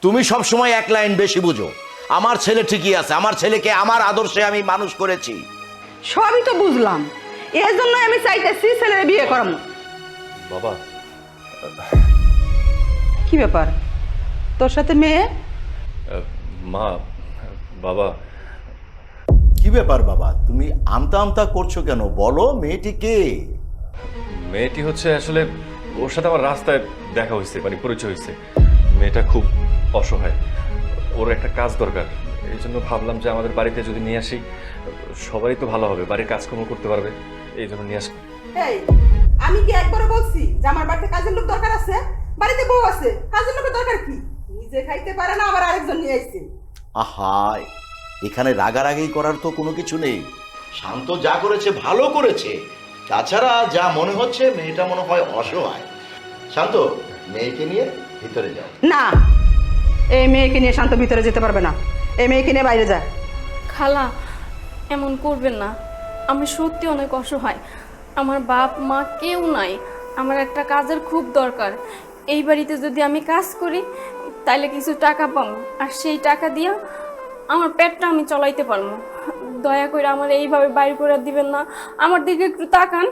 তুমি সব সময় এক লাইন বেশি বুঝো। আমার ছেলে ঠিকই আছে, আমার ছেলেকে আমার আদর্শে আমি মানুষ করেছি। সবই তো বুঝলাম, এর জন্য আমি চাইতেছি ছেলের বিয়ে করাবো। বাবা, কি ব্যাপার, তোর সাথে মেয়ে? মা, বাবা, কি ব্যাপার বাবা, তুমি আমতা আমতা করছো কেন? বলো, মেয়েটি কে? মেয়েটি হচ্ছে আসলে ওর সাথে আমার রাস্তায় দেখা হয়েছে, মানে পরিচয় হয়েছে। মেয়েটা খুব অসহায়, ওর একটা কাজ দরকার। এই জন্য ভাবলাম যে আমাদের বাড়িতে যদি নিয়ে আসি সবারই তো ভালো হবে, বাড়ির কাজকর্ম করতে পারবে, এই জন্য নিয়ে আসি। এই, আমি কি একবারও বলছি যে আমার বাড়িতে কাজের লোক দরকার আছে? বাড়িতে বউ আছে, কাজের লোকের দরকার কি? নিজে খাইতে পারে না, আবার আরেকজন নিয়ে আসছে। আহা, এখানে রাগারাগি করার তো কোনো কিছু নেই। শান্ত যা করেছে ভালো করেছে। তাছাড়া যা মনে হচ্ছে মেয়েটা মনে হয় অসহায়। শান্ত, মেয়েকে নিয়ে ভিতরে যাও। না, এই মেয়েকে নিয়ে শান্ত ভিতরে যেতে পারবে না, এই মেয়েকে নিয়ে বাইরে যায়। খালা, এমন করবেন না। আমি সত্যি অনেক অসহায়, আমার বাপ মা কেউ নাই। আমার একটা কাজের খুব দরকার। এই বাড়িতে যদি আমি কাজ করি তাইলে কিছু টাকা পাবো, আর সেই টাকা দিয়ে আমার পেটটা আমি চলাইতে পারবো। দয়া করে আমার এইভাবে বাইর করে দিবেন না। আমার দিকে একটু তাকান,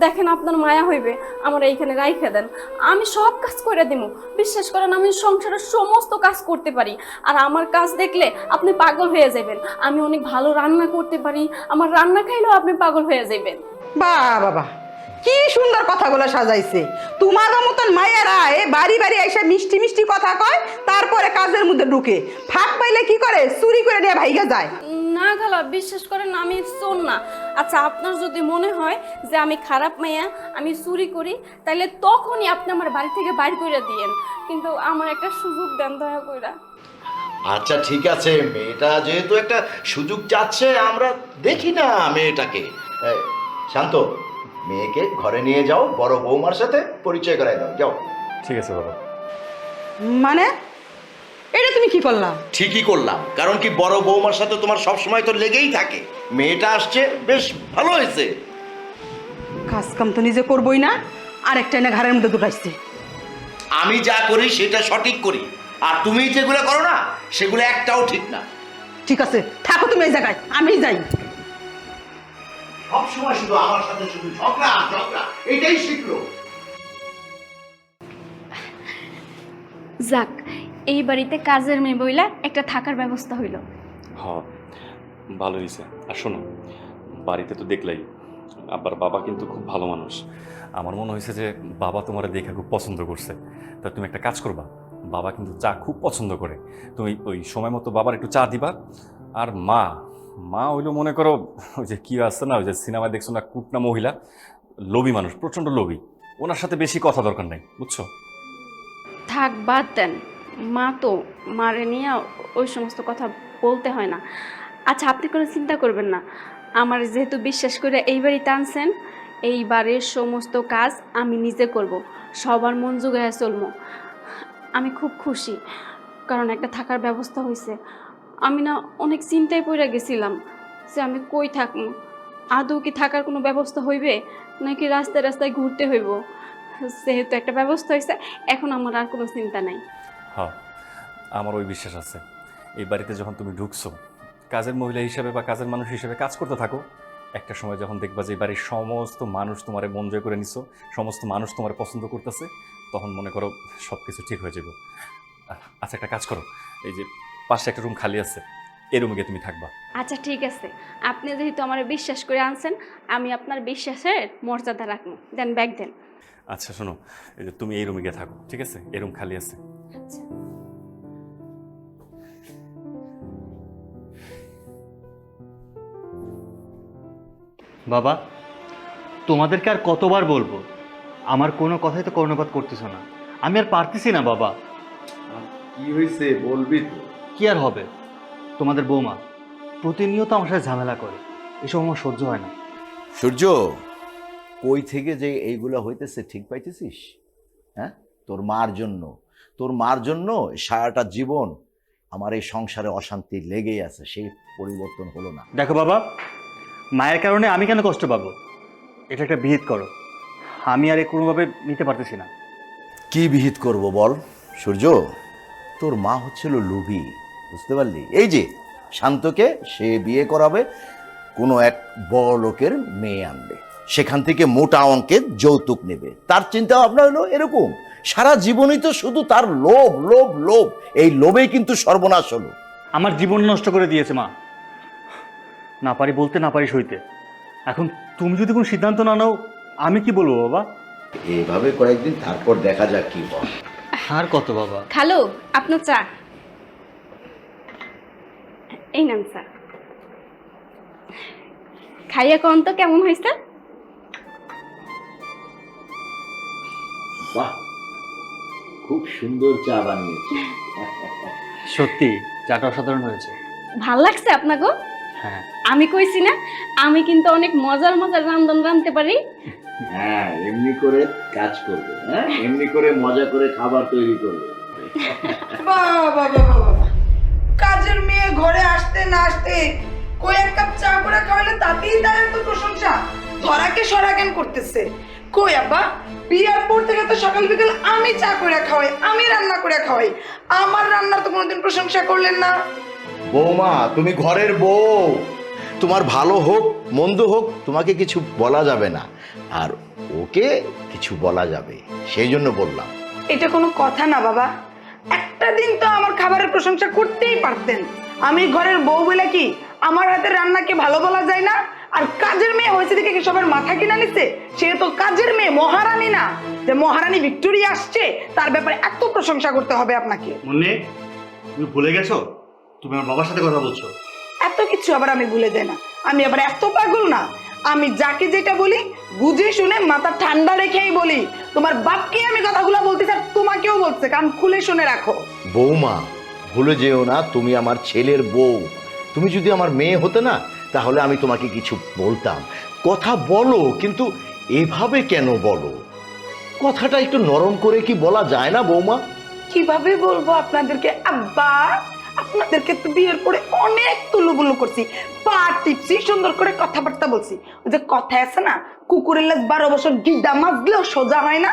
দেখেন আপনার মায়া হইবে, আমার এইখানে রাইখা দেন। আমি সব কাজ করে দিব, বিশ্বাস করেন আমি সংসারের সমস্ত কাজ করতে পারি। আর আমার কাজ দেখলে আপনি পাগল হয়ে যাবেন। আমি অনেক ভালো রান্না করতে পারি, আমার রান্না খাইলেও আপনি পাগল হয়ে যাবেন। বাহ বাবা, কি সুন্দর কথাগুলো সাজাইছে। তোমার মতন মায়েরা বাড়ি বাড়ি এসে মিষ্টি মিষ্টি কথা কয়, তারপরে কাজের মধ্যে ঢুকে ফাঁক পাইলে কি করে, চুরি করে নিয়ে ভাইগা যায়। না খালা, বিশ্বাস করেন আমি চোর না। আচ্ছা, আপনার যদি মনে হয় যে আমি খারাপ মেয়া, আমি চুরি করি, তাহলে তখনই আপনি আমার বাড়ি থেকে বাইর করে দিয়েন, কিন্তু আমার একটা সুযোগ দেন দয়া কইরা। আচ্ছা ঠিক আছে, মেয়েটা যেহেতু একটা সুযোগ চাচ্ছে, আমরা দেখি না মেয়েটাকে। এই, শান্ত, মেয়েকে ঘরে নিয়ে যাও, বড় বৌমার সাথে পরিচয় করাই দাও, যাও। ঠিক আছে বাবা। মানে এটা তুমি কি করলা? ঠিকই করলাম, কারণ কি বড় বৌমার সাথে তোমার সব সময় তো লেগেই থাকে। মেয়েটা আসছে, বেশ ভালো হয়েছে। কাজ কাম তো নিজে করবোই না, আর একটা না ঘরের মধ্যে ঢুকাইছে। আমি যা করি সেটা সঠিক করি, আর তুমি যেগুলো করো না সেগুলো একটাও ঠিক না। ঠিক আছে, থাকো তুমি এই জায়গায়, আমি যাই। সব সময় শুধু আমার সাথে শুধু ঝগড়া ঝগড়া, এটাই শিখলো। যাক, এই বাড়িতে কাজের মেয়ে বইলা একটা থাকার ব্যবস্থা হইল। হ্যাঁ, ভালো হয়েছে। আর শোনো, বাড়িতে তো দেখলাই আবার বাবা কিন্তু খুব ভালো মানুষ। আমার মনে হয়েছে যে বাবা তোমার দেখে খুব পছন্দ করছে। তা তুমি একটা কাজ করবা, বাবা কিন্তু চা খুব পছন্দ করে, তুমি ওই সময় মতো বাবার একটু চা দিবা। আর মা মা হইলো মনে করো ওই যে কী আছে না, ওই যে সিনেমায় দেখছো না, কুটনা মহিলা, লোভী মানুষ, প্রচণ্ড লোভী। ওনার সাথে বেশি কথা দরকার নাই, বুঝছো? থাক, বাদ দেন। মা তো, মারে নিয়ে ওই সমস্ত কথা বলতে হয় না। আচ্ছা, আপনি কোনো চিন্তা করবেন না। আমার যেহেতু বিশ্বাস করে এই বাড়িতে আনছেন, এই বাড়ির সমস্ত কাজ আমি নিজে করব, সবার মন জুগাইয়া চলবো। আমি খুব খুশি, কারণ একটা থাকার ব্যবস্থা হয়েছে। আমি না অনেক চিন্তায় পড়ে গেছিলাম যে আমি কই থাকবো, আদৌ কি থাকার কোনো ব্যবস্থা হইবে, নাকি রাস্তায় রাস্তায় ঘুরতে হইব। যেহেতু একটা ব্যবস্থা হয়েছে, এখন আমার আর কোনো চিন্তা নাই। হ্যাঁ, আমার ওই বিশ্বাস আছে। এই বাড়িতে যখন তুমি ঢুকছো কাজের মহিলা হিসেবে বা কাজের মানুষ হিসেবে কাজ করতে থাকো, একটা সময় যখন দেখবা যে এই বাড়ির সমস্ত মানুষ তোমারে মন জয় করে নিছো, সমস্ত মানুষ তোমার পছন্দ করতেছে, তখন মনে করো সব কিছু ঠিক হয়ে যাবে। আচ্ছা, একটা কাজ করো, এই যে পাশে একটা রুম খালি আছে, এই রুমে গিয়ে তুমি থাকবা। আচ্ছা ঠিক আছে, আপনি যেহেতু আমার বিশ্বাস করে আনছেন, আমি আপনার বিশ্বাসের মর্যাদা রাখবো। দেন, ব্যাগ দেন। আচ্ছা শোনো, এই যে তুমি এই রুমে গিয়ে থাকো, ঠিক আছে? এই রুম খালি আছে। আচ্ছা। বাবা, তোমাদেরকে আর কতবার বলবো, আমার কোনো কথাই তো কর্ণপাত করতেছো না। আমি আর পারতেছি না বাবা। কি হয়েছে বলবি তো? কি আর হবে, তোমাদের বৌমা প্রতিনিয়ত আমার সাথে ঝামেলা করে, এসব আমার সহ্য হয় না। সূর্য, কই থেকে যে এইগুলা হইতেছে ঠিক পাইতেছিস? হ্যাঁ, তোর মার জন্য, তোর মার জন্য সারাটা জীবন আমার এই সংসারে অশান্তি লেগেই আছে, সেই পরিবর্তন হলো না। দেখো বাবা, মায়ের কারণে আমি কেন কষ্ট পাবো? এটা একটা বিহিত করো, আমি আর কোনোভাবে নিতে পারতেছি না। কি বিহিত করব বল সূর্য? তোর মা হচ্ছিল লোভী, বুঝতে পারলি? এই যে শান্তকে সে বিয়ে করাবে, কোনো এক বড় লোকের মেয়ে আনবে, সেখান থেকে মোটা অঙ্কের যৌতুক নেবে। তার চিন্তা ভাবনা হলো এরকম। সারা জীবনই তো শুধু তার লোভ লোভ লোভ, এই লোভেই কিন্তু সর্বনাশ হলো। আমার জীবন নষ্ট করে দিয়েছে মা। না পারি বলতে, না পারি সইতে। এখন তুমি যদি কোনো সিদ্ধান্ত না নাও, আমি কি বলবো বাবা? এইভাবে কয়েকদিন, তারপর দেখা যাক কি হয়। আর কত বাবা? খালু, আপনার চা। এই নাম চা। খাইয়া কন তো কেমন হয়েছে? বাহ, খুব সুন্দর চা বানিয়েছে। সত্যি চাটা অসাধারণ হয়েছে। ভাল লাগছে আপনাকে? হ্যাঁ। আমি কইছি না, আমি কিন্তু অনেক মজার মজার রান্ধন রাঁধতে পারি। হ্যাঁ, এমনি করে কাজ করবে, হ্যাঁ, এমনি করে মজা করে খাবার তৈরি করবে। বাবা, কাজের মেয়ে ঘরে আসতে না আসতে কই এক কাপ চা করে খাওয়ালে তাতেই তার এত প্রশংসা। ধরাকে সরাকেন করতেছে। কই আব্বা, বিয়ার পর থেকে তো সকাল বিকাল আমি চা করে খাওয়াই, আমি রান্না করে খাওয়াই, আমার রান্নার তো কোনোদিন প্রশংসা করলেন না। বৌমা, তুমি ঘরের বউ, তোমার ভালো হোক মন্দ হোক তোমাকে কিছু বলা যাবে না, আর ওকে কিছু বলা যাবে, সেই জন্য বললাম। এটা কোনো কথা না বাবা, একটা দিন তো আমার খাবারের প্রশংসা করতেই পারতেন। আমি ঘরের বউ বলে কি আমার হাতের রান্নাকে ভালো বলা যায় না? আর কাজের মেয়ে হয়েছে দেখে কি সবার মাথা কিনা নিচ্ছে? সে তো কাজের মেয়ে, মহারানী না যে মহারানী ভিক্টোরিয়া আসছে তার ব্যাপারে এত প্রশংসা করতে হবে আপনাকে। মুন্নি, তুমি ভুলে গেছো তুমি আমার বাবার সাথে কথা বলছো? এত কিছু আবার আমি ভুলে যাই না, আমি আবার এত পাগল না। আমি যাকে যেটা বলি বুঝে শুনে মাথা ঠান্ডা রেখেই বলি। তোমার বাপকে আমি কথাগুলো বলতেছি আর তোমাকেও বলছে, কান খুলে শুনে রাখো। বৌমা, ভুলে যেও না তুমি আমার ছেলের বউ। তুমি যদি আমার মেয়ে হতে না, তাহলে আমি তোমাকে কিছু বলতাম। কথা বলো, কিন্তু এভাবে কেন বলো? কথাটা একটু নরম করে কি বলা যায় না বৌমা? কিভাবে বলবো আপনাদেরকে আব্বা? আপনাদেরকে তো বিয়ের পরে অনেক তুলুবুলু করছি, পা টিপছি, সুন্দর করে কথাবার্তা বলছি। ওই যে কথা আছে না, কুকুরের লেজ 12 বছর গিডা মাজলেও সোজা হয় না।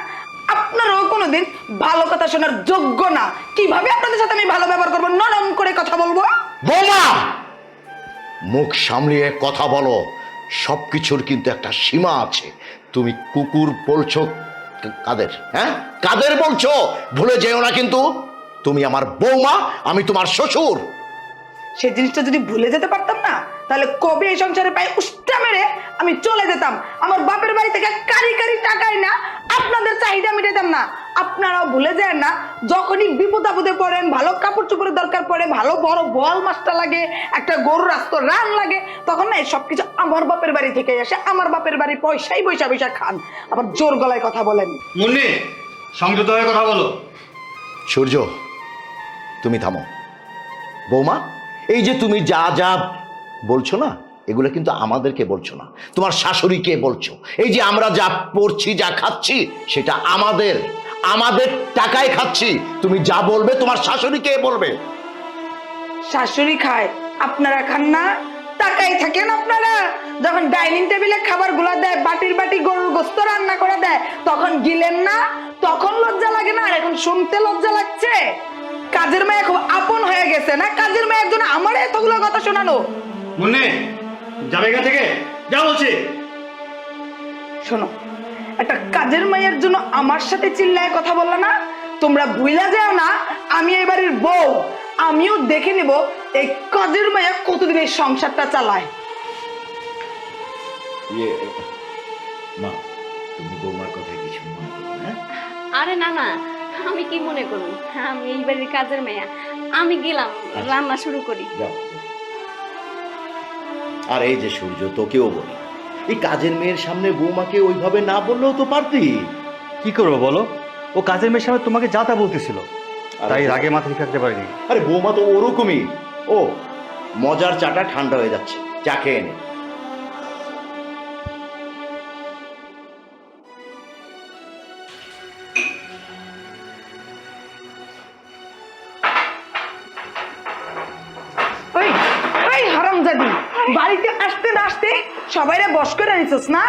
আপনারাও কোনোদিন ভালো কথা শোনার যোগ্য না। কিভাবে আপনাদের সাথে আমি ভালো ব্যবহার করবো, নরম করে কথা বলবো? বৌমা, মুখ সামলিয়ে কথা বলো। সবকিছুর কিন্তু একটা সীমা আছে। তুমি কুকুর বলছো কাদের? হ্যাঁ, কাদের বলছো? ভুলে যেও না কিন্তু তুমি আমার বৌমা, আমি তোমার শ্বশুর। সেই জিনিসটা যদি ভুলে যেতে পারতাম না, তাহলে কবে এই সংসারে পাই উষ্টা মেরে আমি চলে যেতাম। আমার বাপের বাড়ি থেকে কারি কারি টাকায় না আপনাদের চাহিদা মিটাতাম না। আপনারাও ভুলে যায় না, যখনই বিপদ আপদে পড়েন, ভালো কাপড় চোপড়ের দরকার পড়ে, ভালো বড় বোয়াল মাছটা লাগে, একটা গরুর আস্ত রান লাগে, তখন না সবকিছু আমার বাপের বাড়ি থেকে আসে। আমার বাপের বাড়ি পয়সাই বৈশা বৈশা খান, আবার জোর গলায় কথা বলেন। মুন্নি, সংযত হয়ে কথা বলো। সূর্য, তুমি থামো। বৌমা, এই যে তুমি যা যা বলছো না, এগুলো কিন্তু আমাদেরকে বলছো না, তোমার শাশুড়িকে বলছো। এই যে আমরা যা পড়ছি, যা খাচ্ছি, সেটা আমাদের টাকায় খাচ্ছি। তুমি যা বলবে তোমার শাশুড়িকে বলবে। শাশুড়ি খায়, আপনারা খান না? টাকাই থাকেন আপনারা। যখন ডাইনিং টেবিলে খাবার গুলা দেয়, বাটির বাটি গরুর গোস্ত রান্না করে দেয়, তখন গিলেন না? তখন লজ্জা লাগে না? আর এখন শুনতে লজ্জা লাগছে? কাজের মেয়ে খুব আপন হয়ে গেছে না? কাজের মেয়ের জন্য আমার এতগুলো কথা শোনানো। মুন্নি, যাবে এখান থেকে, যা বলছি। শোনো, একটা কাজের মেয়ের জন্য আমার সাথে চিল্লায় কথা বললা না? তোমরা ভুইলা যাও না আমি এই বাড়ির বউ। আমিও দেখে নেব এই কাজের মেয়ে কতদিন এই সংসারটা চালায়। মা, তুমি বৌমার কথা কিছু মনে করো না? আরে না না, আমি কি মনে করব? আমি এই বাড়ির কাজের মেয়া। আমি গেলাম, রান্না শুরু করি। যাও। আর এই যে সূর্য, তোকেও বলি, এই কাজের মেয়ের সামনে বৌমাকে ওইভাবে না বললেও তো পারতি। কি করবো বলো? ও কাজের মেয়ের সামনে তোমাকে যা তা বলতেছিল, তাই রাগে মাথায় থাকতে পারিনি। আরে বৌমা তো ওরকমই। ও, মজার চাটা ঠান্ডা হয়ে যাচ্ছে, চা খেয়ে নে। ওই ওই হারামজাদি, বাড়িতে আসতে না আসতে সবাইরে বস করে নিছস না?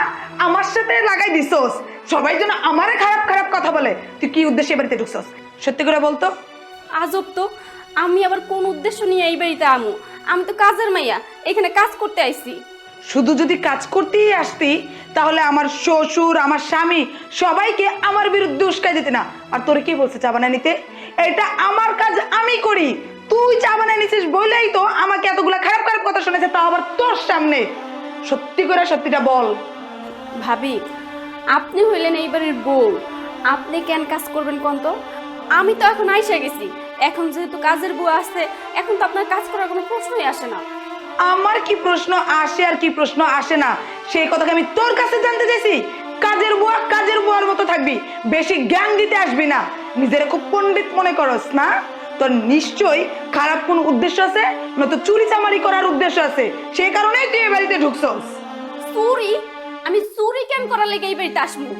আমার সাথে লাগাই দিছস। সবাই যেন আমারে খারাপ খারাপ কথা বলে। তুই কি উদ্দেশ্যে বাড়িতে ঢুকছস? সত্যি করে বলতো। আজব তো, আমি আবার কোন উদ্দেশ্য নিয়ে এই বাড়িতে আমু? আমি তো কাজের মাইয়া, এখানে কাজ করতে আইছি। শুধু যদি কাজ করতেই আসতি তাহলে আমার শ্বশুর আমার স্বামী সবাইকে আমার বিরুদ্ধে উস্কাই দিতে না। আর তোরে কি বলছে চা বানায় নিতে? এটা আমার কাজ, আমি করি। তুই চা বানায় নিছিস বলেই তো আমাকে এতগুলা খারাপ খারাপ কথা শুনেছে, তাও আবার তোর সামনে। সত্যি করে সত্যিটা বল। ভাবি, আপনি হইলেন এই বাড়ির বউ, আপনি কেন কাজ করবেন কোন তো? আমি তো এখন আইসা গেছি, এখন যেহেতু কাজের বউ আসছে, এখন তো আপনার কাজ করার কোনো প্রশ্নই আসে না। আমার কি প্রশ্ন আসে আর কি প্রশ্ন আসে না সেই কথাকে আমি তোর কাছে জানতে চাইছি? কাজের বুয়ার মতো থাকবি, বেশি জ্ঞান দিতে আসবি না। নিজের খুব পণ্ডিত মনে করস না? তোর নিশ্চয়ই খারাপ কোন উদ্দেশ্য আছে, নয়তো চুরি চামারি করার উদ্দেশ্য আছে, সেই কারণেই তুই এই বাড়িতে ঢুকছস। চুরি? আমি চুরি কেন করার লেগে এই বাড়িতে আসবো?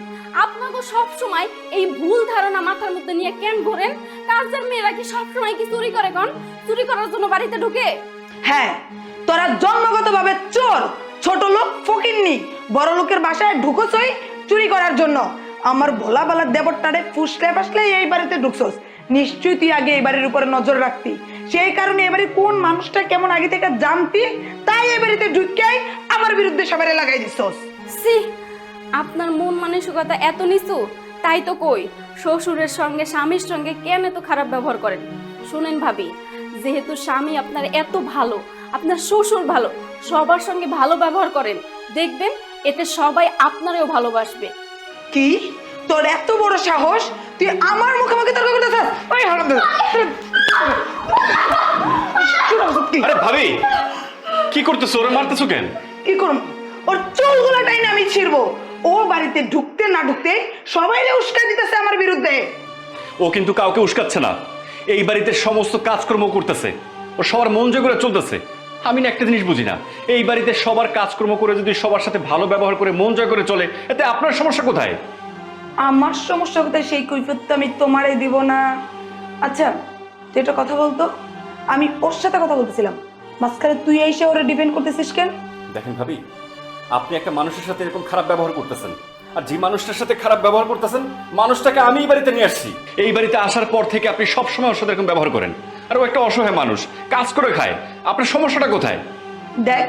আপনাকে সব সময় এই ভুল ধারণা মাথার মধ্যে নিয়ে কেন ঘোরেন? কাজের মেয়েরা কি সব সময় কি চুরি করে? কোন চুরি করার জন্য বাড়িতে ঢুকে? হ্যাঁ, তোরা জন্মগতভাবে চোর, ছোট লোক ফকিন্নি। বড় লোকের বাসায় ঢুকছই চুরি করার জন্য। আমার ভোলা বালা দেবরটারে ফুসলে ফাসলে এই বাড়িতে ঢুকছস। নিশ্চয়ই তুই আগে এই বাড়ির উপরে নজর রাখতি, সেই কারণে এবারে কোন মানুষটা কেমন আগে থেকে জানতি, তাই এই বাড়িতে ঢুকাই আমার বিরুদ্ধে সবারে লাগাই দিছস। সি, আপনার মন মানসিকতা এত নিচু? তাই তো কই, শ্বশুরের সঙ্গে স্বামীর সঙ্গে কেন এত খারাপ ব্যবহার করেন? শুনেন ভাবি, যেহেতু স্বামী আপনার এত ভালো, আপনার শ্বশুর ভালো, সবার সঙ্গে ভালো ব্যবহার করেন, দেখবেন এতে সবাই আপনারেও ভালোবাসবে। কি তোর এত বড় সাহস, তুই আমার মুখে মুখে তর্ক করতেছিস? ওই হারামজাদা, আরে ভাবি, কি করতেছো? ওরে মারতেছো কেন? কি করব? ওর চুলগুলো টাইনে আমি ছিড়বো। ও বাড়িতে ঢুকতে না ঢুকতে সবাই উস্কা দিতেছে আমার বিরুদ্ধে। ও কিন্তু কাউকে উস্কাচ্ছে না, এই বাড়িতে সমস্ত কাজকর্ম করতেছে, ও সবার মন জয় করে চলতেছে। আমি না একটা জিনিস বুঝি না, এই বাড়িতে সবার কাজকর্ম করে যদি সবার সাথে ভালো ব্যবহার করে মন জয় করে চলে, এতে আপনার সমস্যা কোথায়? আমার সমস্যা কোথায় সেই কৈফিয়ত তো আমি তোমারই দিব না। আচ্ছা তুই একটা কথা বলতো, আমি ওর সাথে কথা বলতেছিলাম, মাঝখানে তুই এসে ওরা ডিপেন্ড করতেছিস কেন? দেখেন ভাবি, আপনি একটা মানুষের সাথে এরকম খারাপ ব্যবহার করতেছেন, আর যে মানুষটার সাথে খারাপ ব্যবহার করতেছেন, মানুষটাকে আমি এই বাড়িতে নিয়ে আসছি। এই বাড়িতে আসার পর থেকে আপনি সবসময় ওর সাথে এরকম ব্যবহার করেন। আর ও একটা অসহায় মানুষ, কাজ করে খায়। আপনার সমস্যাটা কোথায়? দেখ,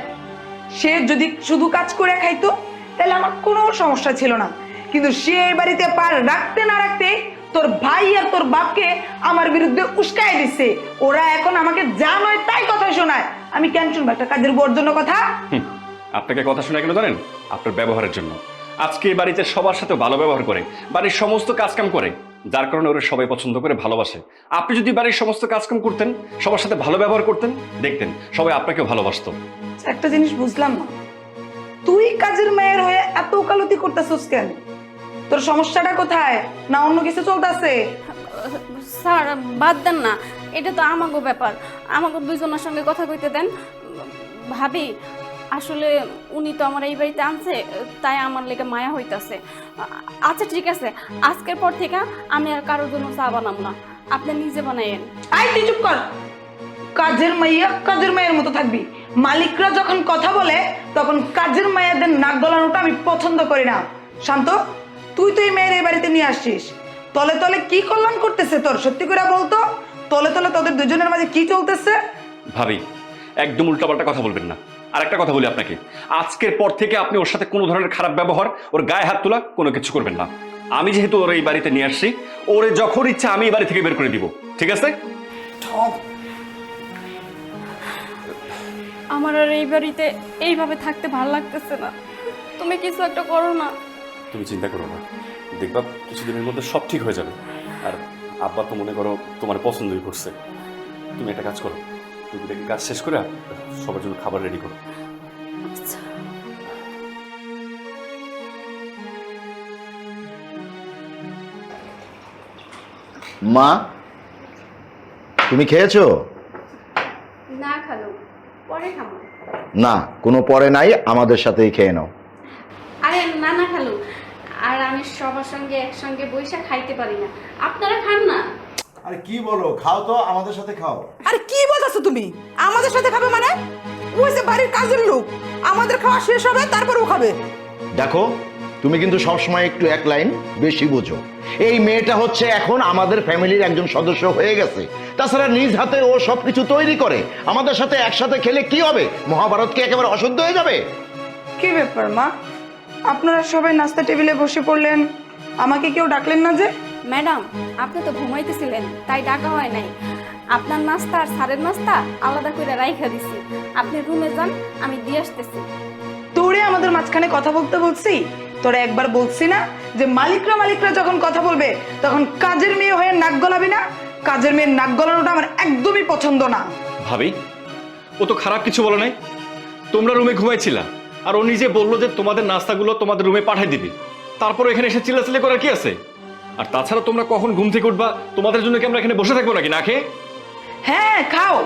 সে যদি শুধু কাজ করে খাইতো তাহলে আমার কোনো সমস্যা ছিল না, কিন্তু সে এই বাড়িতে পার রাখতে না রাখতে তোর ভাই আর তোর বাপকে আমার বিরুদ্ধে উস্কাই দিচ্ছে। ওরা এখন আমাকে যা নয় তাই কথা শোনায়। আমি কেন শুনবো একটা কাজের বউর জন্য কথা? আপনাকে কথা শোনা কেন জানেন? আপনার ব্যবহারের জন্য। আজকে এই বাড়িতে সবার সাথে ভালো ব্যবহার করে, বাড়ির সমস্ত কাজকাম করে, যার কারণে ওরা সবাই পছন্দ করে, ভালোবাসে। আপনি যদি বাড়ির সমস্ত কাজকাম করতেন, সবার সাথে ভালো ব্যবহার করতেন, দেখতেন সবাই আপনাকেও ভালোবাসতো। একটা জিনিস বুঝলাম না, তুই কাজের মেয়ের হয়ে এত ওকালতি করতেছিস কেন? তোর সমস্যাটা কোথায়? না অন্য কিছু চলতেছে? স্যার বাদ দেন না, এটা তো আমাগো ব্যাপার, আমাকে দুজনের সঙ্গে কথা কইতে দেন। ভাবি, আসলে উনি তো আমার এই বাড়িতে আনছে, তাই আমার লেগে মায়া হইতাছে। আচ্ছা ঠিক আছে, আজকের পর থেকে আমি আর কারোর জন্য চা বানাবো না, আপনি নিজে বানাইয়েন। আই তুই চুপ কর। কাজের মাইয়া কাজের মায়ের মতো থাকবি। মালিকরা যখন কথা বলে তখন কাজের মায়েদের নাক গলানোটা আমি পছন্দ করি না। শান্ত, তুই তো এই মেয়ের এই বাড়িতে নিয়ে আসছিস, তলে তলে কি কল্যাণ করতেছে তোর? সত্যি করে বলতো, তলে তলে তোদের দুজনের মাঝে কি চলতেছে? ভাবি, একদম উল্টাপাল্টা কথা বলবেন না। আর একটা কথা বলি আপনাকে, আজকের পর থেকে আপনি ওর সাথে কোনো ধরনের খারাপ ব্যবহার, ওর গায়ে হাত তোলা, কোনো কিছু করবেন না। আমি যেহেতু ওর এই বাড়িতে নিয়ে আসছি, ওরে যখন ইচ্ছা আমি এই বাড়ি থেকে বের করে দিব, ঠিক আছে? আমার আর এই বাড়িতে এইভাবে থাকতে ভালো লাগতেছে না, তুমি কিছু একটা করো না। তুমি চিন্তা করো না, দেখবা কিছুদিনের মধ্যে সব ঠিক হয়ে যাবে। আর আব্বা তো মনে করো তোমার পছন্দই করছে। তুমি একটা কাজ করো, তুমি দেখি কাজ শেষ করে সবার জন্য খাবার রেডি করো। আচ্ছা। মা, তুমি খেয়েছো? না খালো, পরে খাবো। না, কোনো পরে নাই, আমাদের সাথেই খেয়ে নাও। আরে না না খালু, আর আমি সবার সঙ্গে একসঙ্গে বৈশা খাইতে পারি না, আপনারা খান না। আরে কি বলো, খাও তো, আমাদের সাথে খাও। আরে কি বলতেছো তুমি? আমাদের সাথে খাবে মানে? ওই যে বাড়ির কাজের লোক, আমাদের খাওয়া শেষ হবে তারপর ও খাবে। দেখো, তুমি কিন্তু সবসময় একটু এক লাইন বেশি বোঝো। এই মেয়েটা হচ্ছে এখন আমাদের ফ্যামিলির একজন সদস্য হয়ে গেছে। তাছাড়া নিজ হাতে ও সবকিছু তৈরি করে, আমাদের সাথে একসাথে খেলে কি হবে? মহাভারত কি একেবারে অশুদ্ধ হয়ে যাবে? কি ব্যাপার মা, আপনারা সবাই নাস্তা টেবিলে বসে পড়লেন, আমাকে কেউ ডাকলেন না যে? ম্যাডাম, আপনি তো ঘুমাইতেছিলেন, তাই ডাকা হয় নাই। আপনার নাস্তা আর স্যারের নাস্তা আলাদা করে রাইখা দিছি। আপনি রুমে যান, আমি দিয়ে আসতেছি। তোরে আমাদের মাঝখানে কথা বলতে বলছি? তোরা একবার বলছি না যে মালিকরা যখন কথা বলবে তখন কাজের মেয়ে হয়ে নাক গলাবি না? কাজের মেয়ের নাক গলানোটা আমার একদমই পছন্দ না। ভাবি, ও তো খারাপ কিছু বলে নাই। তোমরা রুমে ঘুমাইছিলা, আর ও নিজে বললো যে তোমাদের নাস্তাগুলো তোমাদের রুমে পাঠিয়ে দিবে। তারপর এখানে এসে চিল্লাচিল্লি করার কি আছে? আর তাছাড়া তোমরা কখন ঘুম থেকে উঠবা? তোমাদের জন্য কি আমরা এখানে বসে থাকবো নাকি না খেয়ে? হ্যাঁ খাও,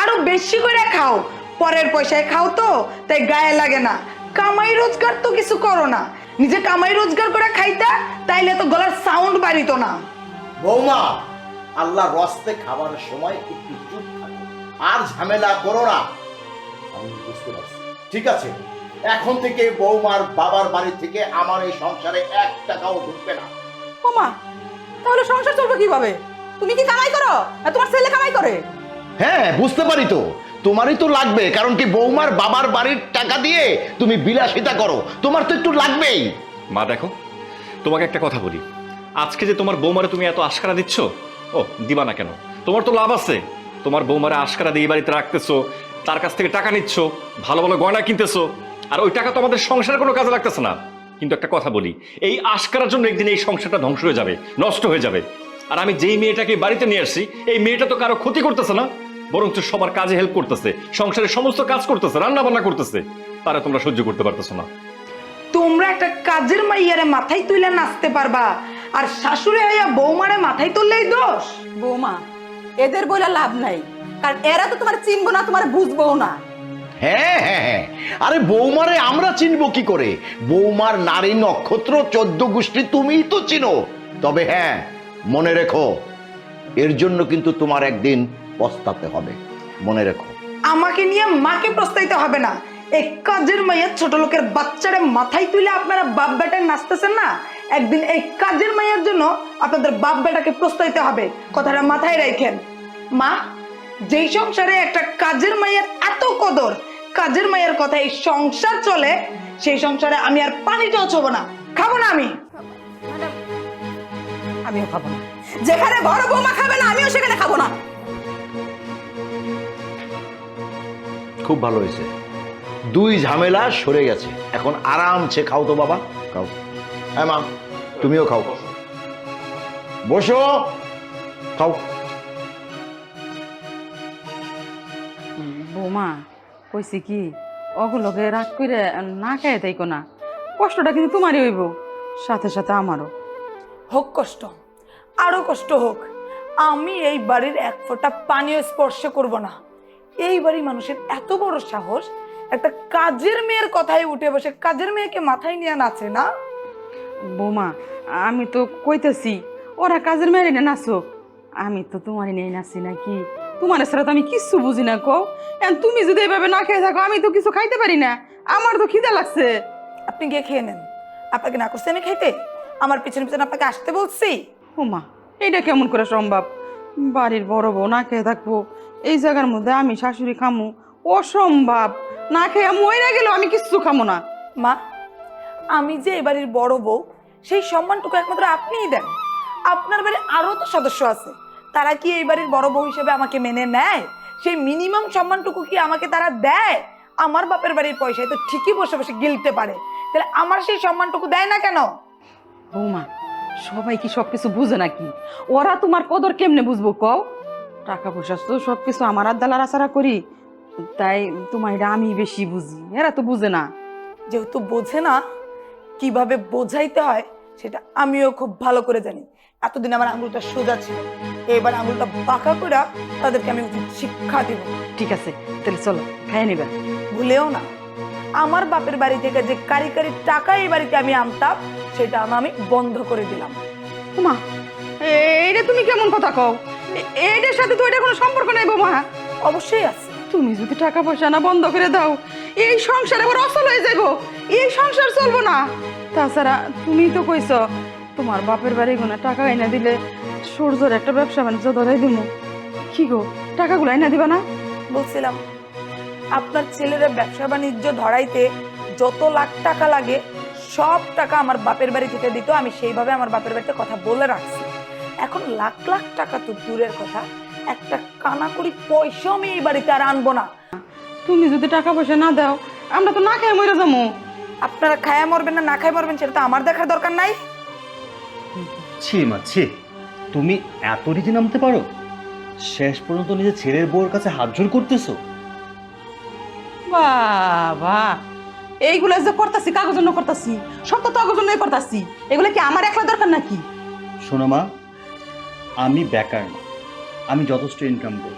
আরো বেশি করে খাও। পরের পয়সায় খাও তো, তাই গায়ে লাগে না। কামাই রোজগার তো কিছু করো না, নিজে কামাই রোজগার করে খাইতা, তাইলে তো গলার সাউন্ড বাড়িতো না। বৌমা, আল্লাহর রস্তে খাবারের সময় একটু চুপ থাকো, আর ঝামেলা করো না। আমি বুঝতে পারছি, ঠিক আছে। এখন থেকে বৌমার বাবার বাড়ি থেকে আমার এই সংসারে 1 টাকাও ঢুকবে না। ও মা, তাহলে সংসার চলবে কিভাবে? তুমি কি কামাই করো না তোমার ছেলে কামাই করে? হ্যাঁ, বুঝতে পারি তো, তোমারই তো লাগবে। কারণ কি, বৌমার বাবার বাড়ির টাকা দিয়ে তুমি বিলাসিতা করো, তোমার তো একটু লাগবেই। মা দেখো, তোমাকে একটা কথা বলি। আজকে যে তোমার বৌমারে তুমি এত আশকারা দিচ্ছ, ও দিবা না কেন? তোমার তো লাভ আছে। তোমার বৌমারে আশকারা দিয়ে এই বাড়িতে রাখতেছো, তার কাছ থেকে টাকা নিচ্ছ, ভালো ভালো গয়না কিনতেছো, আর ওই টাকা তো আমাদের সংসারের কোনো কাজে লাগতেছে না। কিন্তু একটা কথা বলি, এই আশকারার জন্য একদিন এই সংসারটা ধ্বংস হয়ে যাবে, নষ্ট হয়ে যাবে। আর আমি যেই মেয়েটাকে বাড়িতে নিয়ে আসছি, এই মেয়েটা তো কারো ক্ষতি করতেছে না, বরঞ্চ সবার কাজে হেল্প করতেছে, সংসারের সমস্ত কাজ করতেছে, রান্না বান্না করতেছে। তারা তোমরা সহ্য করতে পারতেছো না। তোমরা একটা কাজের মাইয়ারে মাথায় তুলে নাচতে পারবা, আর শাশুড়ি হইয়া বৌমারে মাথায় তুললেই দোষ? বৌমা, এদের বলে লাভ নাই, কারণ এরা তো তোমার চিনবো না, তোমার বুঝবো না। হ্যাঁ হ্যাঁ হ্যাঁ, আরে বৌমারে আমরা চিনবো কি করে? বৌমার নারী নক্ষত্র 14 গোষ্ঠী তুমিই তো চিনো। তবে হ্যাঁ, মনে রেখো, এর জন্য কিন্তু তোমার একদিন পস্তাতে হবে, মনে রেখো। আমাকে নিয়ে মাকে প্রস্তাবিত হবে না। এই কাজের মাইয়া ছোট লোকের বাচ্চারে মাথায় তুলে আপনারা বাপ বেটায় নাচতেছেন না, একদিন এই কাজের মাইয়ার জন্য আপনাদের বাপ বেটাকে প্রস্তাবিত হবে। কথাটা মাথায় রাখেন। মা, যেই সংসারে একটা কাজের মাইয়ার এত কদর, কাজের মাইয়ার কথা এই সংসার চলে, সেই সংসারে আমি আর পানিটাও ছোবো না, খাবো না আমি। ম্যাডাম, আমিও খাবো না। যেখানে বড় বৌমা খাবে না, আমিও সেখানে খাবো না। খুব ভালো হয়েছে, 2 ঝামেলা সরে গেছে। এখন আরামসে খাও তো বাবা, খাও। হ্যাঁ মা, তুমিও খাও, বসো, খাও। বৌমা, কইছি কি, ওগুলোকে রাগ করে না খায় তাইকো না, কষ্টটা কিন্তু তোমারই হইব, সাথে সাথে আমারও। হোক কষ্ট, আরো কষ্ট হোক, আমি এই বাড়ির 1 ফোঁটা পানিও স্পর্শ করব না। এই বাড়ির মানুষের এত বড় সাহস, একটা কাজের মেয়ের কথায় উঠে বসে কাজের মেয়েকে মাথায় নিয়ে নাচে না? বৌমা, আমি তো কইতেছি ওরা কাজের মেয়ে না নাচুক, আমি তো তোমারই নিয়ে নাচি নাকি? তোমার ছাড়া তো আমি কিচ্ছু বুঝি না। কও, তুমি যদি এভাবে না খেয়ে থাকো, আমি তো কিছু খাইতে পারি না, আমার তো খিদে লাগছে। আপনি গিয়ে খেয়ে নেন। আপনাকে না করছে আমি খাইতে? আমার পিছনে পিছনে আপনাকে আসতে বলছি? ওমা, এইটা কেমন করে সম্ভব? বাড়ির বড় বউ না খেয়ে থাকবো, এই জায়গার মধ্যে আমি শাশুড়ি খামু? অসম্ভব। না খেয়ে মইরা গেলেও আমি কিচ্ছু খামো না। মা, আমি যে এই বাড়ির বড় বউ, সেই সম্মানটুকু একমাত্র আপনিই দেন। আপনার বাড়ির আরো তো সদস্য আছে, তারা কি এই বাড়ির বড় বউ হিসেবে আমাকে মেনে নেয়? সেই মিনিমাম সম্মানটুকু কি আমাকে তারা দেয়? আমার বাপের বাড়ির পয়সায় তো ঠিকই বসে বসে গিলতে পারে, তাহলে আমার সেই সম্মানটুকু দেয় না কেন? বৌমা, সবাই কি সবকিছু বুঝে নাকি? ওরা তোমার কদর কেমনে বুঝবো কও? টাকা পয়সা তো সবকিছু আমার আদালার আচারা করি, তাই তোমার এটা আমি বেশি বুঝি, এরা তো বুঝে না। যেহেতু বোঝে না, কিভাবে বোঝাইতে হয় সেটা আমিও খুব ভালো করে জানি। এতদিন আমার আঙুলটা সোজা ছিল, এবার আঙুলটা বাঁকা করে তাদেরকে আমি উচিত শিক্ষা দিব। ঠিক আছে, তাহলে চলো খাই নিবে। ভুলেও না, আমার বাপের বাড়ি থেকে যে কারি কারি টাকা এই বাড়িতে আমি আনতাম, সেটা আমি বন্ধ করে দিলাম। মা, এইটা তুমি কেমন কথা কও? এইটার সাথে তো এটা কোনো সম্পর্ক নেই বৌমা। অবশ্যই আছে। তুমি যদি টাকা পয়সা না বন্ধ করে দাও, এই সংসার আবার অচল হয়ে যাইব, এই সংসার চলবো না। তাছাড়া তুমি তো কইছ তোমার বাপের বাড়ি গুনা টাকা এনে দিলে সূর্যর একটা ব্যবসা বাণিজ্য ধরাই দিব। কি গো, টাকাগুলো এনে দিবা না? বলছিলাম আপনার ছেলের ব্যবসা বাণিজ্য ধরাইতে যত লাখ টাকা লাগে সব টাকা আমার বাপের বাড়ি থেকে দিত, আমি সেইভাবে আমার বাপের বাড়িতে কথা বলে রাখছি। এখন লাখ লাখ টাকা তো দূরের কথা, একটা কানা করি পয়সাও আমি এই বাড়িতে আর আনবো না। তুমি যদি টাকা পয়সা না দাও আমরা তো না খেয়ে মরে যাবো। আপনারা খায়া মরবেন না না খায় মরবেন সেটা তো আমার দেখার দরকার নাই। ছি মা ছি, তুমি এত রীতি নামতে পারো? শেষ পর্যন্ত নিজের ছেলের বউর কাছে হাত জোর করতেছো? বাবা, এইগুলো যে করতেছি কাগজ জন্য করতেছি, সব তো কাগজ জন্যই করতেছি। এগুলো কি আমার একলা দরকার নাকি? শোনো মা, আমি বেকার না, আমি যথেষ্ট ইনকাম করি।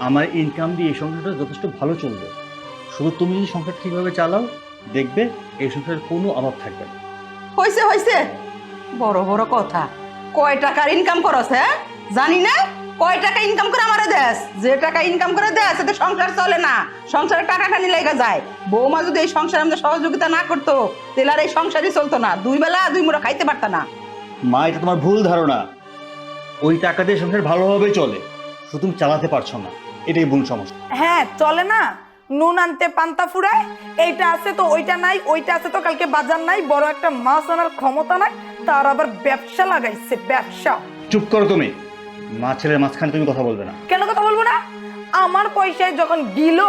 আমার ইনকাম দিয়ে এই সংসারটা যথেষ্ট ভালো চলবে। শুধু তুমি যদি সংসার ঠিকভাবে চালাও, দেখবে এই সংসারের কোনো অভাব থাকবে না। হইছে হইছে, বড় বড় কথা। কয় টাকার ইনকাম করছ? হ্যাঁ জানি না, কয় টাকা ইনকাম করে আমারে দেশ। যে টাকা ইনকাম করে দেশ এতে সংসার চলে না, সংসারে টাকা খানি লেগে যায়। বৌমা যদি এই সংসারে আমাদের সহযোগিতা না করতো তাহলে আর এই সংসারই চলতো না, দুই বেলা দুই মুঠো খাইতে পারত না। মা, এটা তোমার ভুল ধারণা। ওই টাকা দিয়ে সংসার ভালোভাবে চলে, শুধু তুমি চালাতে পারছো না, এটাই ভুল সমস্যা। হ্যাঁ চলে না, নুন আনতে পান্তা ফুরায়, এইটা আছে তো ওইটা নাই, ওইটা আছে তো কালকে বাজার নাই, বড় একটা মাছ আনার ক্ষমতা নাই, তার আবার ব্যবসা লাগাইছে ব্যবসা। চুপ করো তুমি, মা ছেলের মাঝখানে তুমি কথা বলবে না। কেন কথা বলবো না? আমার পয়সায় যখন গিল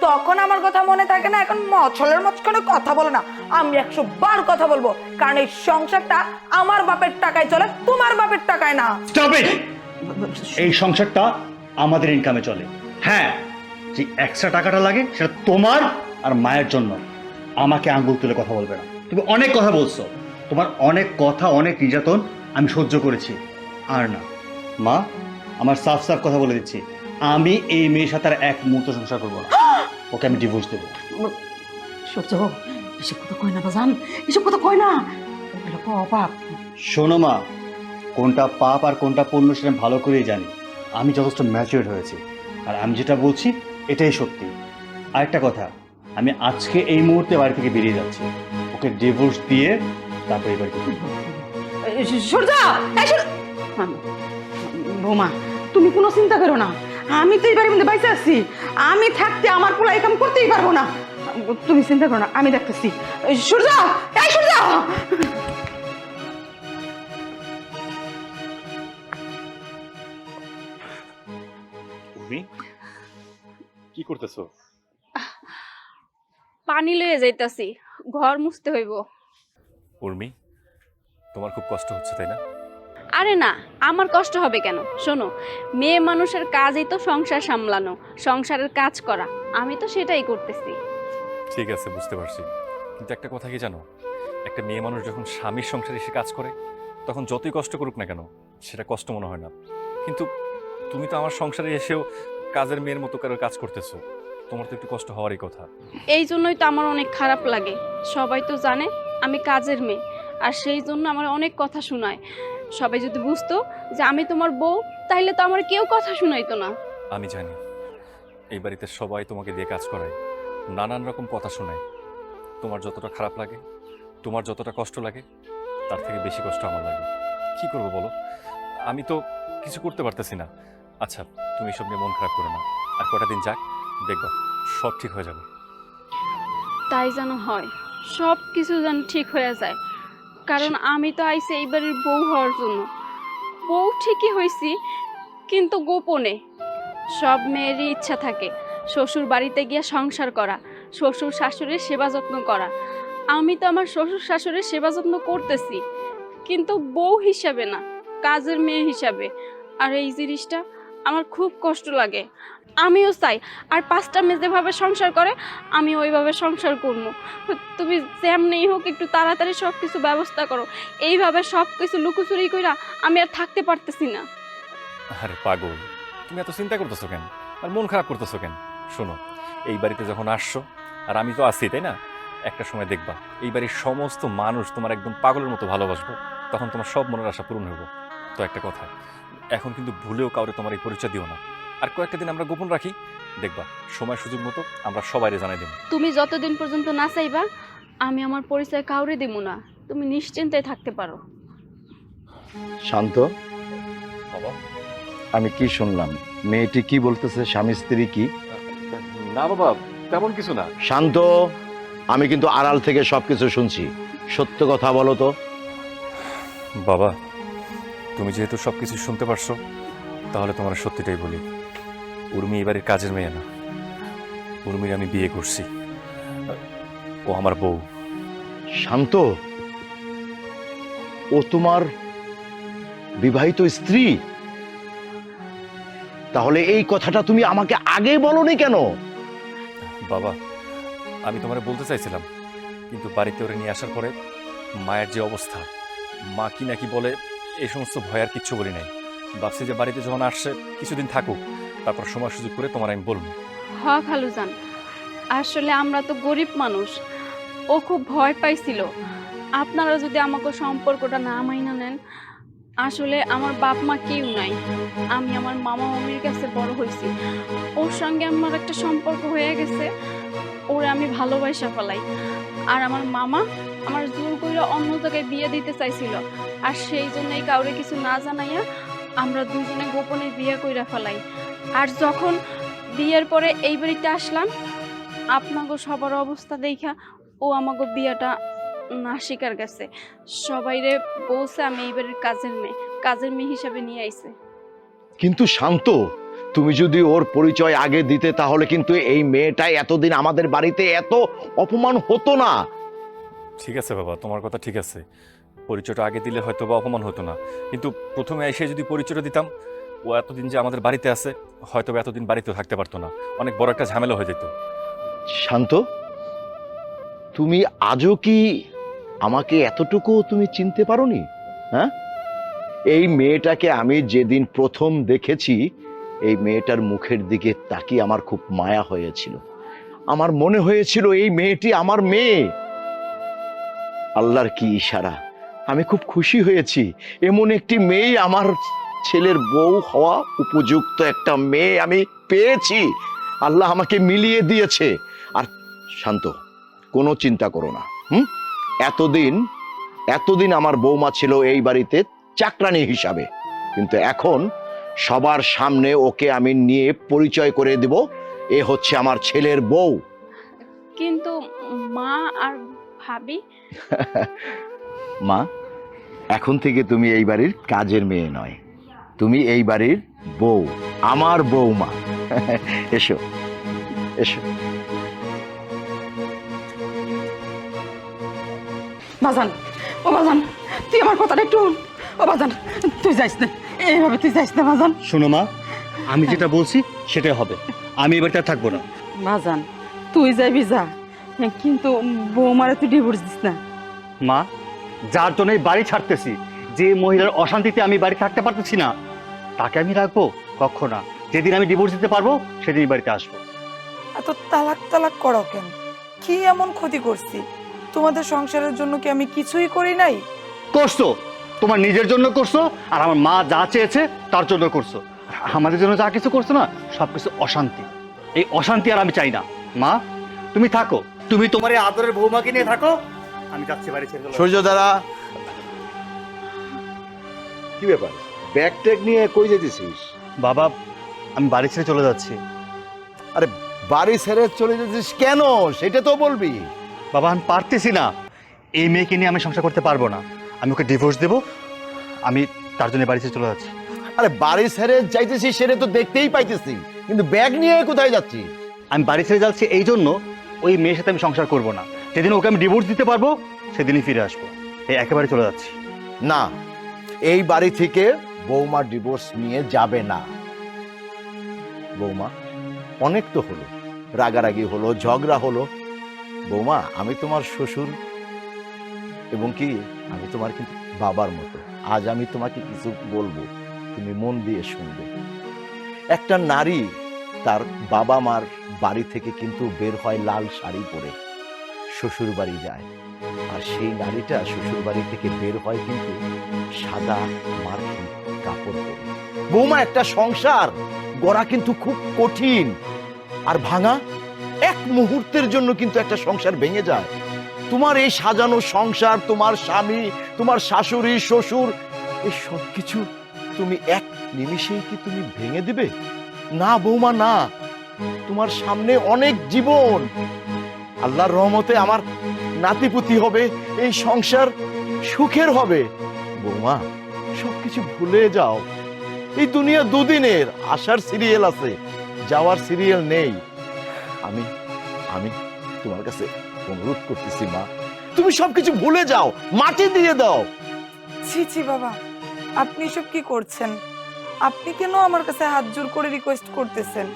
তখন আমার কথা মনে থাকে না, এখন মছলের মাঝখানে কথা বলে না। আমি 100 বার কথা বলবো, কারণ এই সংসারটা আমার বাপের টাকায় চলে, তোমার বাপের টাকায় না। Stop it! এই সংসারটা আমাদের ইনকামে চলে। হ্যাঁ, যে এক্সট্রা টাকাটা লাগে সেটা তোমার আর মায়ের জন্য। আমাকে আঙ্গুল তুলে কথা বলবে না। তুমি অনেক কথা বলছো, তোমার অনেক কথা, অনেক নির্যাতন আমি সহ্য করেছি। আর না মা, আমার সাফ সাফ কথা বলে দিচ্ছি, আমি এই মেয়ের সাথে আর এক মুহূর্ত সংসার করবো না। ওকে আমি ডিভোর্স দেবো। সূর্য, এসব কথা কয় না বাজান, এসব কথা কয় না, ওগুলো পাপ। শোনো মা, কোনটা পাপ আর কোনটা পুণ্য সেটা আমি ভালো করেই জানি। আমি যথেষ্ট ম্যাচিউরড হয়েছি, আর আমি যেটা বলছি এটাই সত্যি। আরেকটা কথা, আমি আজকে এই মুহূর্তে বাড়ি থেকে বেরিয়ে যাচ্ছি। ওকে ডিভোর্স দিয়ে তারপরে এই বাড়িতে ফিরবো। সূর্য, বৌমা তুমি কোনো চিন্তা করো না, আমি তো এই বাড়ির মধ্যে বাইসে আছি। আমি থাকতে আমার পোলা এই কাম করতেই পারবো না। তুমি চিন্তা করো না, আমি দেখতেছি। সূর্য, এই সূর্য! কি করতেছো? পানি লয়ে যাইতাছি, ঘর মুছতে হইব। উর্মি, তোমার খুব কষ্ট হচ্ছে তাই না? আরে না, আমার কষ্ট হবে কেন? শোনো, মেয়ে মানুষের কাজই তো সংসার সামলানো, সংসারের কাজ করা। আমি তো সেটাই করতেছি। ঠিক আছে, বুঝতে পারছি, কিন্তু একটা কথা কি জানো, একটা মেয়ে মানুষ যখন স্বামীর সংসারে এসে কাজ করে তখন যতই কষ্ট করুক না কেন সেটা কষ্ট মনে হয় না। কিন্তু তুমি তো আমার সংসারে এসেও কাজের মেয়ের মতো করে কাজ করতেছো, তোমার তো একটু কষ্ট হওয়ারই কথা। এই জন্যই তো আমার অনেক খারাপ লাগে। সবাই তো জানে আমি কাজের মেয়ে, আর সেই জন্য আমার অনেক কথা শোনায়। সবাই যদি বুঝতো যে আমি তোমার বউ, তাহলে তো আমার কেউ কথা শুনাইতো না। আমি জানি এই বাড়িতে সবাই তোমাকে দিয়ে কাজ করায়, নানান রকম কথা শোনায়। তোমার যতটা খারাপ লাগে, তোমার যতটা কষ্ট লাগে, তার থেকে বেশি কষ্ট আমার লাগে। কি করবো বলো, আমি তো কিছু করতে পারতেছি না। আচ্ছা, তুমি সব নিয়ে মন খারাপ করো না, আর কটা দিন যাক, দেখবা সব ঠিক হয়ে যাবে। তাই যেন হয়, সব কিছু যেন ঠিক হয়ে যায়। কারণ আমি তো আইছি এই বাড়ির বউ হওয়ার জন্য। বউ ঠিকই হয়েছি, কিন্তু গোপনে। সব মেয়েরই ইচ্ছা থাকে শ্বশুর বাড়িতে গিয়ে সংসার করা, শ্বশুর শাশুড়ির সেবা যত্ন করা। আমি তো আমার শ্বশুর শাশুড়ির সেবা যত্ন করতেছি, কিন্তু বউ হিসাবে না, কাজের মেয়ে হিসাবে। আর এই জিনিসটা আমার খুব কষ্ট লাগে। আমিও চাই আর 5টা মেয়ে যেভাবে সংসার করে আমি ওইভাবে সংসার করবো। তুমি যেমনি হোক একটু তাড়াতাড়ি সব কিছু ব্যবস্থা করো। এইভাবে সব কিছু লুকোচুরি কইরা আমি আর থাকতে পারতেছি না। আরে পাগল, তুমি এত চিন্তা করতেছো কেন আর মন খারাপ করতেছো কেন? শোনো, এই বাড়িতে যখন আসছো, আর আমি তো আছি তাই না, একটা সময় দেখবা এই বাড়ির সমস্ত মানুষ তোমার একদম পাগলের মতো ভালোবাসবো, তখন তোমার সব মনের আশা পূরণ হবো। তো একটা কথা, এখন কিন্তু ভুলেও কাউরে তোমার এই পরিচয় দিও না। আর কয়েকটা দিন আমরা গোপন রাখি, দেখবা সময় সুযোগ মতো আমরা সবাইরে জানাই দেব। তুমি যতদিন পর্যন্ত না চাইবা আমি আমার পরিচয় কাউরে দেব না। তুমি নিশ্চিন্তে থাকতে পারো। শান্ত, বাবা, আমি কি শুনলাম? মেয়েটি কি বলতেছে? স্বামী স্ত্রী কি? না বাবা, তেমন কিছু না। শান্ত, আমি কিন্তু আড়াল থেকে সবকিছু শুনছি, সত্য কথা বলো তো। বাবা, তুমি যেহেতু সব কিছু শুনতে পারছো, তাহলে তোমার সত্যিটাই বলি। উর্মি এবারের কাজের মেয়ে না, উর্মির আমি বিয়ে করছি, ও আমার বউ। শান্ত, ও তোমার বিবাহিত স্ত্রী? তাহলে এই কথাটা তুমি আমাকে আগে বলনি কেন? বাবা, আমি তোমারে বলতে চাইছিলাম, কিন্তু বাড়িতে ওরে নিয়ে আসার পরে মায়ের যে অবস্থা, মা কি নাকি বলে, এই সমস্ত ভয় আর কিচ্ছু বলি নাই। ভাবছি যে বাড়িতে যখন আসছে কিছুদিন থাকুক, তারপর সময় সুযোগ করে তোমার আমি বলবো। হ খালুজান, আসলে আমরা তো গরিব মানুষ, ও খুব ভয় পাইছিল। আপনারা যদি আমাকে সম্পর্কটা না মাইনা নেন, আসলে আমার বাপ মা কেউ নাই, আমি আমার মামা মামির কাছে বড় হয়েছি, ওর সঙ্গে আমার একটা সম্পর্ক হয়ে গেছে, ওরে আমি ভালোবাসা ফেলাই। আর আমার মামা আমার জোর করে অন্য জায়গায় বিয়ে দিতে চাইছিল, আর সেই জন্যই কাউরে কিছু না জানাইয়া আমরা দুজনে গোপনে বিয়ে কইরা ফেলাই। আর যখন বিয়ের পরে এই বাড়িতে আসলাম, আপনাকে সবার অবস্থা দেখা ও আমাকে বিয়েটা না স্বীকার গেছে, সবাইরে বলছে আমি এই বাড়ির কাজের মেয়ে হিসাবে নিয়ে আইছে। কিন্তু শান্ত, তুমি যদি ওর পরিচয় আগে দিতে, তাহলে কিন্তু এই মেয়েটা এতদিন আমাদের বাড়িতে এত অপমান হতো না। ঠিক আছে বাবা, তোমার কথা ঠিক আছে, পরিচয়টা আগে দিলে হয়তো বা অপমান হতো না, কিন্তু প্রথমে এসে যদি পরিচয়টা দিতাম, ও এতদিন যে আমাদের বাড়িতে আছে, হয়তো বা এতদিন বাড়িতেও থাকতে পারতো না, অনেক বড় একটা ঝামেলা হয়ে যেত। শান্ত, তুমি আজও কি আমাকে এতটুকু তুমি চিনতে পারোনি? হ্যাঁ, এই মেয়েটাকে আমি যেদিন প্রথম দেখেছি, এই মেয়েটার মুখের দিকে তাকিয়ে আমার খুব মায়া হয়েছিল। আমার মনে হয়েছিল এই মেয়েটি আমার মেয়ে। আল্লাহর কি ইশারা, আমি খুব খুশি হয়েছি। এমন একটি মেয়ে, আমার ছেলের বউ হওয়া উপযুক্ত একটা মেয়ে আমি পেয়েছি। আল্লাহ আমাকে মিলিয়ে দিয়েছে। আর শান্ত, কোনো চিন্তা করো না। এতদিন আমার বৌমা ছিল এই বাড়িতে চাকরানি হিসাবে, কিন্তু এখন সবার সামনে ওকে আমি নিয়ে পরিচয় করে দেব, এ হচ্ছে আমার ছেলের বউ। কিন্তু মা আর ভাবি? মা, এখন থেকে তুমি এই বাড়ির কাজের মেয়ে নয়, তুমি এই বাড়ির বউ, আমার বৌমা। এসো এসো। বাজান, ও বাজান, তুই আমার কথাটা একটু শুন। ও বাজান, তুই যাইস না, এইভাবে তুই যাইস না বাজান। শোনো মা, আমি যেটা বলছি সেটাই হবে, আমি এবারটা থাকবো না। বাজান, তুই যাইবি যা, কিন্তু বৌমারে তুই ডিভোর্স দিস না। মা, যার জন্য এই বাড়ি ছাড়তেছি, যে মহিলার অশান্তিতে আমি বাড়ি থাকতে পারতেছি না, তাকে আমি রাখবো? কখনো না। যেদিন আমি ডিভোর্স দিতে পারবো সেদিন এই বাড়িতে আসবো। এত তালাক তালাক করো কেন? কি এমন ক্ষতি করছি? তোমাদের সংসারের জন্য কি আমি কিছুই করি নাই? করছো, তোমার নিজের জন্য করছো, আর আমার মা যা চেয়েছে তার জন্য করছো। আমাদের জন্য যা কিছু করছো না, সবকিছু অশান্তি। এই অশান্তি আর আমি চাই না। মা, তুমি থাকো, তুমি তোমার এই আদরের বৌমাকে নিয়ে থাকো, আমি যাচ্ছি বাড়ি ছেড়ে। সূর্য দাদা, কি ব্যাপার? ব্যাগ ট্যাগ নিয়ে কই যেতেছিস? বাবা, আমি বাড়ি ছেড়ে চলে যাচ্ছি। আরে বাড়ি ছেড়ে চলে যেতেছিস কেন, সেটা তো বলবি। বাবা, আমি পারতেছি না, এই মেয়েকে নিয়ে আমি সংসার করতে পারবো না। আমি ওকে ডিভোর্স দেবো, আমি তার জন্য বাড়ি ছেড়ে চলে যাচ্ছি। আরে বাড়ি ছেড়ে যাইতেছিস সেটা তো দেখতেই পাইতেছি, কিন্তু ব্যাগ নিয়ে কোথায় যাচ্ছিস? আমি বাড়ি ছেড়ে যাচ্ছি এই জন্য, ওই মেয়ের সাথে আমি সংসার করবো না। যেদিন ওকে আমি ডিভোর্স দিতে পারবো সেদিনই ফিরে আসবো। এই একেবারে চলে যাচ্ছি। না, এই বাড়ি থেকে বৌমা ডিভোর্স নিয়ে যাবে না। বৌমা, অনেক তো হলো, রাগারাগি হলো, ঝগড়া হলো। বৌমা, আমি তোমার শ্বশুর, এবং কি আমি তোমার কিন্তু বাবার মতো। আজ আমি তোমাকে কিছু বলবো, তুমি মন দিয়ে শুনবে। একটা নারী তার বাবা মার বাড়ি থেকে কিন্তু বের হয় লাল শাড়ি পরে, শ্বশুর বাড়ি যায়, আর সেই নারীটা শ্বশুর বাড়ি থেকে বের হয় কিন্তু সাদা মার্কিন কাপড় পরে। বৌমা, একটা সংসার গড়া কিন্তু খুব কঠিন, আর ভাঙা এক মুহূর্তের জন্য কিন্তু একটা সংসার ভেঙে যায়। তোমার এই সাজানো সংসার, তোমার স্বামী, তোমার শাশুড়ি, শ্বশুর, এই সব কিছু তুমি এক নিমিষেই কি তুমি ভেঙে দিবে? না বৌমা, না। তোমার সামনে অনেক জীবন। আল্লাহর রহমতে আমার নাতিপুতি হবে, এই সংসার সুখের হবে। বৌমা, সবকিছু ভুলে যাও। এই দুনিয়া দুদিনের, আসার সিরিয়াল আছে, যাওয়ার সিরিয়াল নেই। আমি আমি তোমার কাছে অনুরোধ করতেছি মা, তুমি সবকিছু ভুলে যাও, মাটি দিয়ে দাও। ছি ছি বাবা, আপনি এসব কি করছেন? আপনি কেন আমার কাছে হাত জোর করে রিকোয়েস্ট করতেছেন?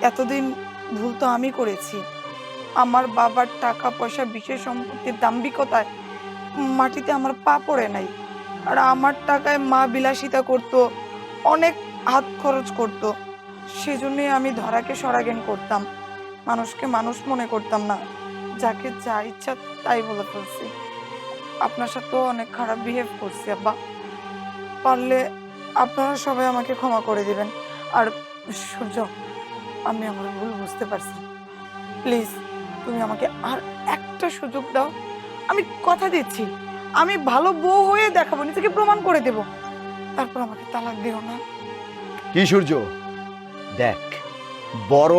এতদিন ভুল তো আমি করেছি। আমার বাবার টাকা পয়সা, বিশেষ সম্পত্তির দাম্ভিকতায় মাটিতে আমার পা পড়ে নাই। আর আমার টাকায় মা বিলাসিতা করতো, অনেক হাত খরচ করতো। সেজন্যই আমি ধরাকে সরাজ্ঞান করতাম, মানুষকে মানুষ মনে করতাম না, যাকে যা ইচ্ছা তাই বলে ফেলছি। আপনার সাথেও অনেক খারাপ বিহেভ করছি আব্বা। পারলে আপনারা সবাই আমাকে ক্ষমা করে দিবেন। আর সূর্য, আমি আমার ভুল বুঝতে পারছি। প্লিজ তুমি আমাকে আর একটা সুযোগ দাও। আমি কথা দিচ্ছি, আমি ভালো বউ হয়ে দেখাবো, নিজেকে প্রমাণ করে দেব। তারপর আমাকে তালাক দিও না। কি সূর্য, দেখ, বড়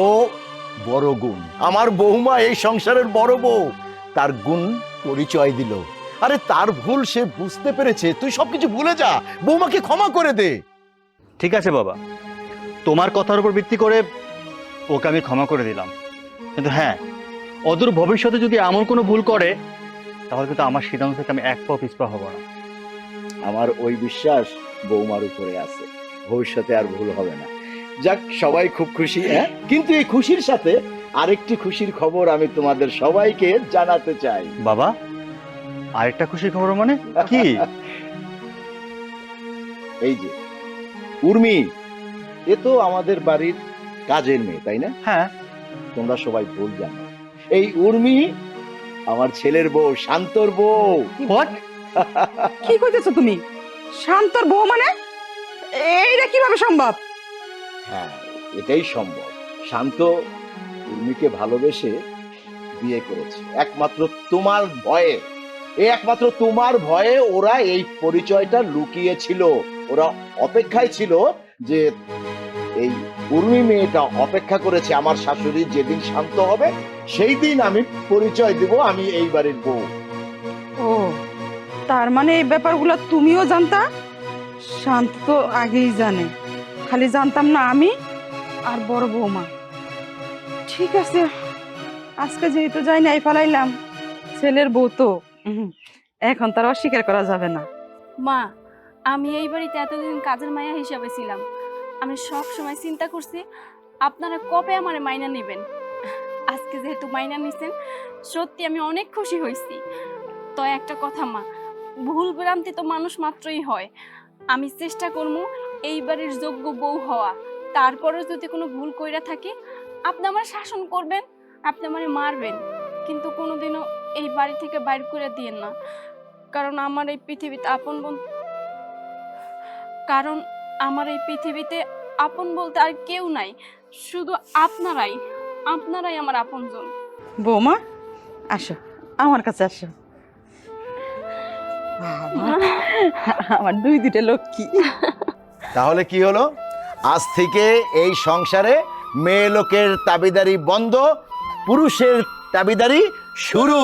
বড় গুণ। আমার বৌমা এই সংসারের বড় বউ, তার গুণ পরিচয় দিল। আরে তার ভুল সে বুঝতে পেরেছে, তুই সবকিছু ভুলে যা, বৌমাকে ক্ষমা করে দে। ঠিক আছে বাবা, তোমার কথার উপর ভিত্তি করে ওকে আমি ক্ষমা করে দিলাম। কিন্তু হ্যাঁ, অদূর ভবিষ্যতে যদি এমন কোনো ভুল করে, তাহলে কিন্তু আমার সিদ্ধান্ত থেকে আমি এক পাও পিছপা হব না। আমার ওই বিশ্বাস বৌমার উপরে আছে, ভবিষ্যতে আর ভুল হবে না। যাক, সবাই খুব খুশি। হ্যাঁ, কিন্তু এই খুশির সাথে আরেকটি খুশির খবর আমি তোমাদের সবাইকে জানাতে চাই। বাবা, আরেকটা খুশির খবর মানে কি? এই যে উর্মি, এ তো আমাদের বাড়ির কাজের মেয়ে, তাই না? হ্যাঁ। তোমরা সবাই ভুল জানো, এই উর্মি আমার ছেলের বউ, শান্তর বউ। হোয়াট? কি কইতেছো তুমি? শান্তর বউ মানে? এইটা কিভাবে সম্ভব? হ্যাঁ, এটাই সম্ভব। শান্ত উর্মিকে ভালোবেসে বিয়ে করেছে একমাত্র তোমার ভয়ে। একমাত্র তোমার ভয়ে ওরা এই পরিচয়টা লুকিয়েছিল। ওরা অপেক্ষায় ছিল যে এই উর্মি মেয়েটা অপেক্ষা করেছে আমার শাশুড়ি যেদিন শান্ত হবে সেই দিন আমি পরিচয় দিব আমি এই বাড়ির বউ। ও, তার মানে এই ব্যাপারগুলো তুমিও জানতা? শান্ত তো আগেই জানে, খালি জানতাম না আমি আর বড় বৌমা। ঠিক আছে, আজকে যেহেতু যাই নাই ফেলাইলাম, ছেলের বউ তো এখন তার অস্বীকার করা যাবে না। মা, আমি এই বাড়িতে এতদিন কাজের মায়া হিসাবে ছিলাম। আমি সব সময় চিন্তা করছি আপনারা কবে আমার মাইনা নেবেন। আজকে যেহেতু মাইনা নিছেন, সত্যি আমি অনেক খুশি হয়েছি। তো একটা কথা মা, ভুল ভ্রান্তি তো মানুষ মাত্রই হয়। আমি চেষ্টা করবো এই বাড়ির যোগ্য বউ হওয়া। তারপরে যদি কোনো ভুল কইরা থাকি, আপনি আমার শাসন করবেন, আপনি আমারে মারবেন, কিন্তু কোনোদিনও এই বাড়ি থেকে বাইর করে দিয়েন না। কারণ আমার এই পৃথিবীতে আপন বলতে আর কেউ নাই, শুধু আপনারাই আমার আপনজন। বৌমা, আসো আমার কাছে আসো। আমার দুইটা লক্ষ্মী। তাহলে কি হলো? আজ থেকে এই সংসারে মেয়ে লোকের দাবিদারি বন্ধ, পুরুষের দাবিদারি শুরু।